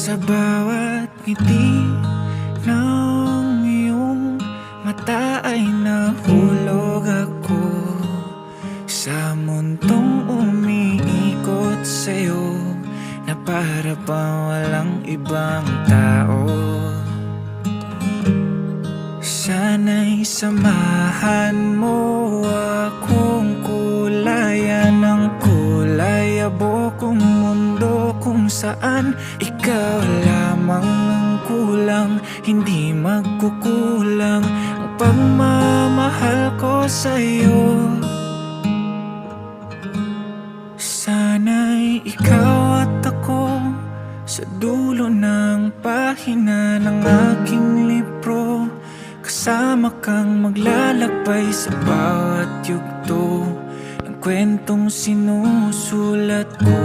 Sa bawat ngiti ng iyong mata ay nahulog ako sa mundong umiikot sa'yo, na para bang walang ibang tao. Sana'y samahan mo akong kulayan ng kulay abokong mundo, kung saan ikaw lamang ang kulang, hindi magkukulang ang pagmamahal ko sa'yo. Sana'y ikaw at ako sa dulo ng pahina ng aking libro, kasama kang maglalakbay sa bawat yugto ng kwentong sinusulat ko.